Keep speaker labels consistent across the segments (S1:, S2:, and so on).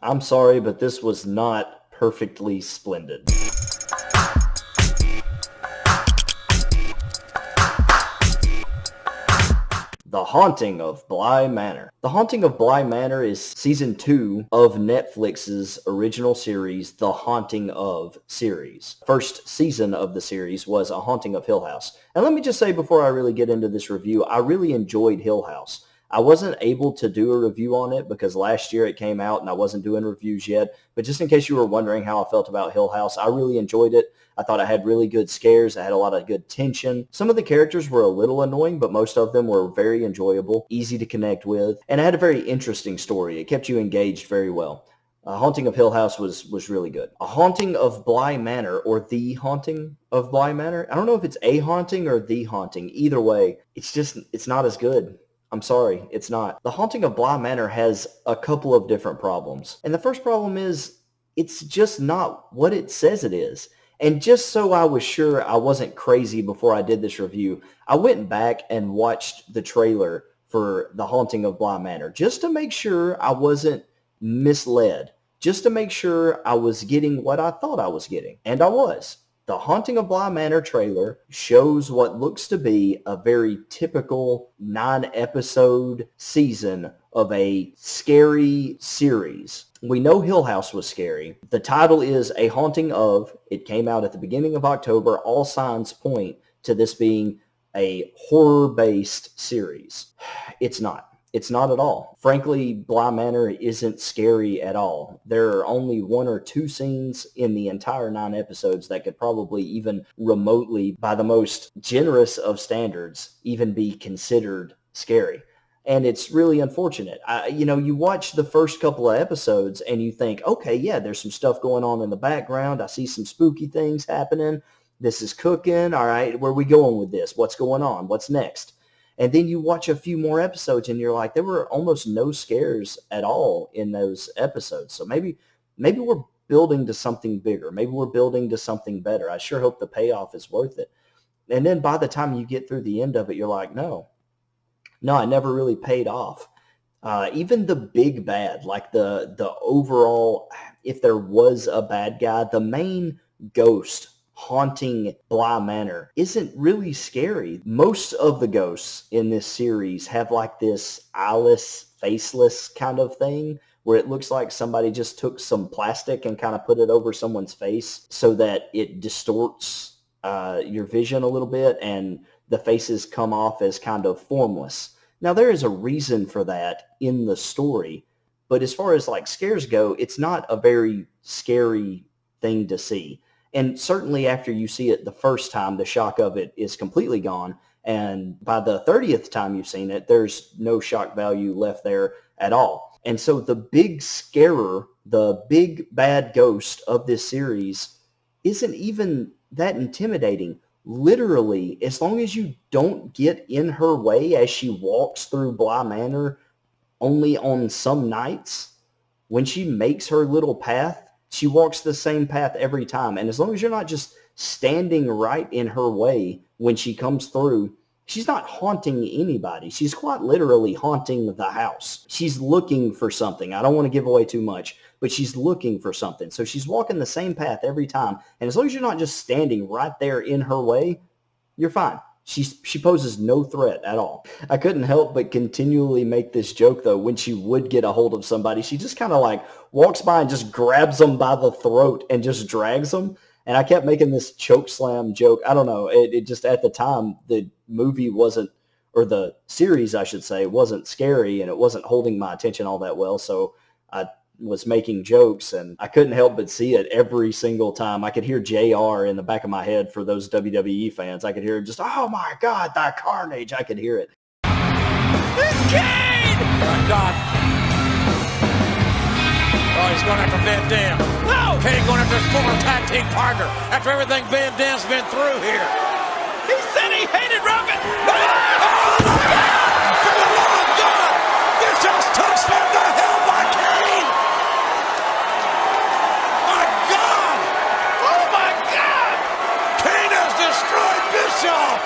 S1: I'm sorry, but this was not perfectly splendid. The Haunting of Bly Manor. The Haunting of Bly Manor is season 2 of Netflix's original series, The Haunting of series. First season of the series was A Haunting of Hill House. And let me just say before I really get into this review, I really enjoyed Hill House. I wasn't able to do a review on it because last year it came out and I wasn't doing reviews yet. But just in case you were wondering how I felt about Hill House, I really enjoyed it. I thought I had really good scares. I had a lot of good tension. Some of the characters were a little annoying, but most of them were very enjoyable, easy to connect with, and it had a very interesting story. It kept you engaged very well. A Haunting of Hill House was really good. A Haunting of Bly Manor, or The Haunting of Bly Manor. I don't know if it's A Haunting or The Haunting. Either way, it's not as good. I'm sorry, it's not. The Haunting of Bly Manor has a couple of different problems. And the first problem is it's just not what it says it is. And just so I was sure I wasn't crazy before I did this review, I went back and watched the trailer for The Haunting of Bly Manor just to make sure I wasn't misled, just to make sure I was getting what I thought I was getting. And I was. The Haunting of Bly Manor trailer shows what looks to be a very typical 9-episode season of a scary series. We know Hill House was scary. The title is A Haunting of. It came out at the beginning of October. All signs point to this being a horror-based series. It's not. It's not at all. Frankly, Bly Manor isn't scary at all. There are only 1 or 2 scenes in the entire 9 episodes that could probably even remotely, by the most generous of standards, even be considered scary. And it's really unfortunate. You watch the first couple of episodes and you think, okay, yeah, there's some stuff going on in the background. I see some spooky things happening. This is cooking. All right, where are we going with this? What's going on? What's next? And then you watch a few more episodes and you're like, there were almost no scares at all in those episodes. So maybe we're building to something bigger. Maybe we're building to something better. I sure hope the payoff is worth it. And then by the time you get through the end of it, you're like, no, I never really paid off. Even the big bad, like the overall, if there was a bad guy, the main ghost haunting Bly Manor isn't really scary. Most of the ghosts in this series have like this eyeless, faceless kind of thing where it looks like somebody just took some plastic and kind of put it over someone's face so that it distorts your vision a little bit and the faces come off as kind of formless. Now, there is a reason for that in the story, but as far as like scares go, it's not a very scary thing to see. And certainly after you see it the first time, the shock of it is completely gone. And by the 30th time you've seen it, there's no shock value left there at all. And so the big scarer, the big bad ghost of this series isn't even that intimidating. Literally, as long as you don't get in her way as she walks through Bly Manor, only on some nights, when she makes her little path, she walks the same path every time. And as long as you're not just standing right in her way when she comes through, she's not haunting anybody. She's quite literally haunting the house. She's looking for something. I don't want to give away too much, but she's looking for something. So she's walking the same path every time. And as long as you're not just standing right there in her way, you're fine. She poses no threat at all. I couldn't help but continually make this joke, though, when she would get a hold of somebody. She just kind of like walks by and just grabs them by the throat and just drags them. And I kept making this choke slam joke. I don't know. It just, at the time, the movie wasn't, or the series, I should say, wasn't scary, and it wasn't holding my attention all that well. So I was making jokes, and I couldn't help but see it every single time. I could hear JR in the back of my head for those WWE fans. I could hear just, oh my God, the carnage. I could hear it.
S2: It's Kane! Oh, God. Oh, he's going after Van Dam. No! Kane going after his former tag team partner after everything Van Dam's been through here. He said he hated Roman. Oh, my God! For the love of God! You just took slammed the hell by Kane! My God! Oh, my God! Kane has destroyed Bischoff!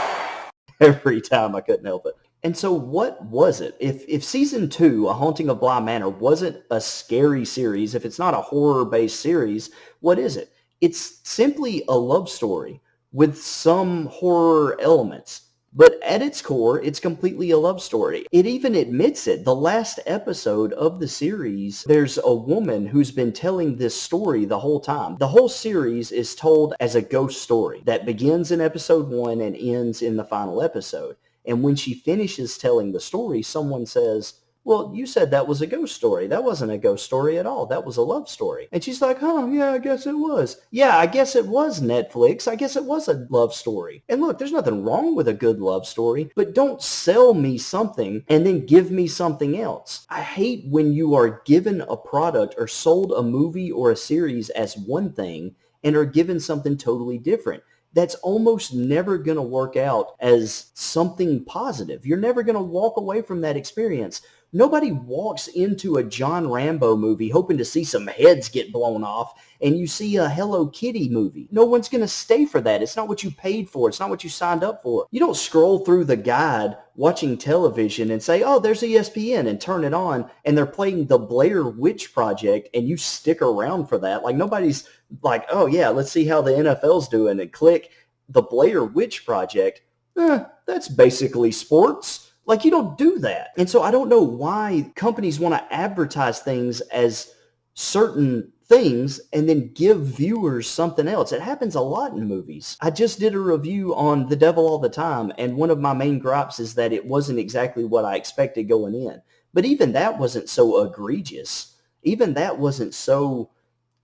S1: Every time. I couldn't help it. And so what was it? If season 2, A Haunting of Bly Manor, wasn't a scary series, if it's not a horror-based series, what is it? It's simply a love story with some horror elements. But at its core, it's completely a love story. It even admits it. The last episode of the series, there's a woman who's been telling this story the whole time. The whole series is told as a ghost story that begins in episode 1 and ends in the final episode. And when she finishes telling the story, someone says, well, you said that was a ghost story. That wasn't a ghost story at all. That was a love story. And she's like, oh, yeah, I guess it was. Yeah, I guess it was Netflix. I guess it was a love story. And look, there's nothing wrong with a good love story, but don't sell me something and then give me something else. I hate when you are given a product or sold a movie or a series as one thing and are given something totally different. That's almost never going to work out as something positive. You're never going to walk away from that experience. Nobody walks into a John Rambo movie hoping to see some heads get blown off, and you see a Hello Kitty movie. No one's going to stay for that. It's not what you paid for. It's not what you signed up for. You don't scroll through the guide watching television and say, oh, there's ESPN, and turn it on, and they're playing the Blair Witch Project, and you stick around for that. Like, nobody's like, oh, yeah, let's see how the NFL's doing, and click the Blair Witch Project. That's basically sports. Like, you don't do that. And so I don't know why companies want to advertise things as certain things and then give viewers something else. It happens a lot in movies. I just did a review on The Devil All the Time, and one of my main gripes is that it wasn't exactly what I expected going in. But even that wasn't so egregious. Even that wasn't so,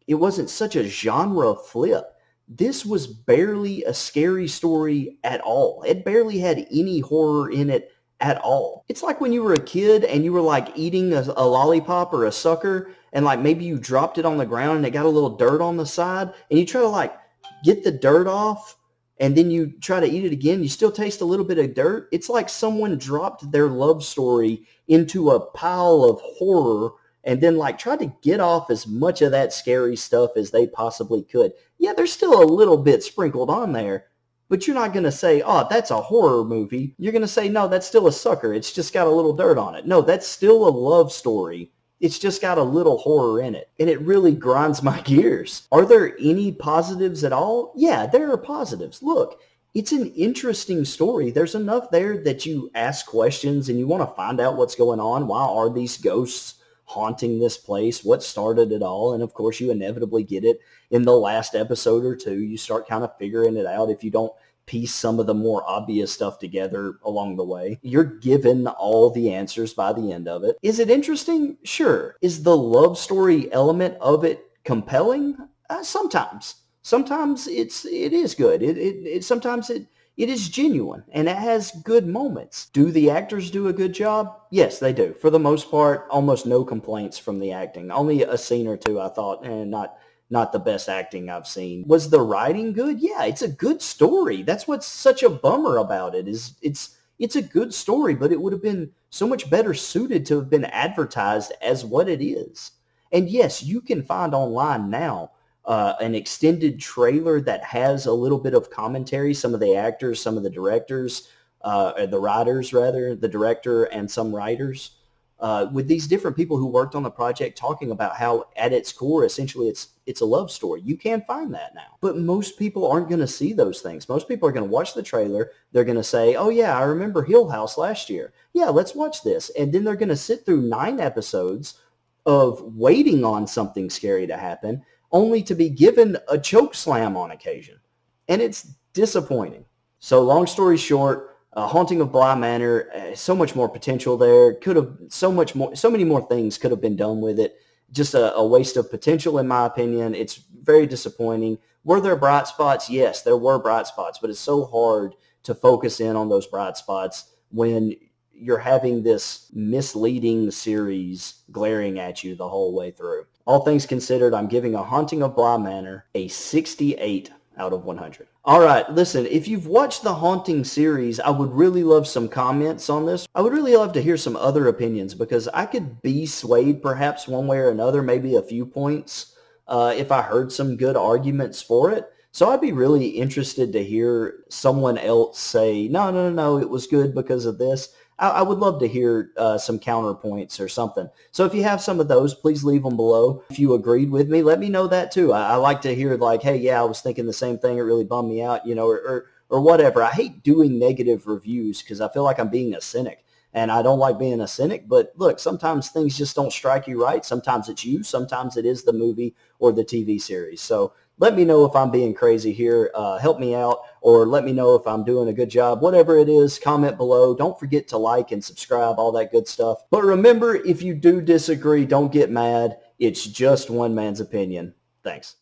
S1: it wasn't such a genre flip. This was barely a scary story at all. It barely had any horror in it at all. It's like when you were a kid and you were like eating a lollipop or a sucker, and like maybe you dropped it on the ground and it got a little dirt on the side, and you try to like get the dirt off, and then you try to eat it again. You still taste a little bit of dirt. It's like someone dropped their love story into a pile of horror and then like tried to get off as much of that scary stuff as they possibly could. Yeah, there's still a little bit sprinkled on there, but you're not going to say, oh, that's a horror movie. You're going to say, no, that's still a sucker. It's just got a little dirt on it. No, that's still a love story. It's just got a little horror in it. And it really grinds my gears. Are there any positives at all? Yeah, there are positives. Look, it's an interesting story. There's enough there that you ask questions and you want to find out what's going on. Why are these ghosts haunting this place? What started it all? And of course, you inevitably get it in the last episode or two. You start kind of figuring it out if you don't piece some of the more obvious stuff together along the way. You're given all the answers by the end of it. Is it interesting? Sure. Is the love story element of it compelling? Sometimes. Sometimes it is good. Sometimes it is genuine, and it has good moments. Do the actors do a good job? Yes, they do. For the most part, almost no complaints from the acting. Only a scene or two I thought, not the best acting I've seen. Was the writing good? Yeah, it's a good story. That's what's such a bummer about it, is it's a good story, but it would have been so much better suited to have been advertised as what it is. And yes, you can find online now an extended trailer that has a little bit of commentary. Some of the actors, some of the directors, the writers rather, the director and some writers, with these different people who worked on the project talking about how at its core, essentially it's a love story. You can find that now. But most people aren't going to see those things. Most people are going to watch the trailer. They're going to say, oh yeah, I remember Hill House last year. Yeah, let's watch this. And then they're going to sit through 9 episodes of waiting on something scary to happen, only to be given a choke slam on occasion. And it's disappointing. So long story short, Haunting of Bly Manor, so much more potential there. Could have so many more things could have been done with it. Just a waste of potential, in my opinion. It's very disappointing. Were there bright spots? Yes, there were bright spots, but it's so hard to focus in on those bright spots when you're having this misleading series glaring at you the whole way through. All things considered, I'm giving A Haunting of Bly Manor a 68 out of 100. All right, listen, if you've watched the Haunting series, I would really love some comments on this. I would really love to hear some other opinions, because I could be swayed perhaps one way or another, maybe a few points, if I heard some good arguments for it. So I'd be really interested to hear someone else say, no, it was good because of this. I would love to hear some counterpoints or something. So if you have some of those, please leave them below. If you agreed with me, let me know that too. I like to hear like, hey, yeah, I was thinking the same thing. It really bummed me out, or whatever. I hate doing negative reviews because I feel like I'm being a cynic. And I don't like being a cynic, but look, sometimes things just don't strike you right. Sometimes it's you. Sometimes it is the movie or the TV series. So let me know if I'm being crazy here. Help me out, or let me know if I'm doing a good job. Whatever it is, comment below. Don't forget to like and subscribe, all that good stuff. But remember, if you do disagree, don't get mad. It's just one man's opinion. Thanks.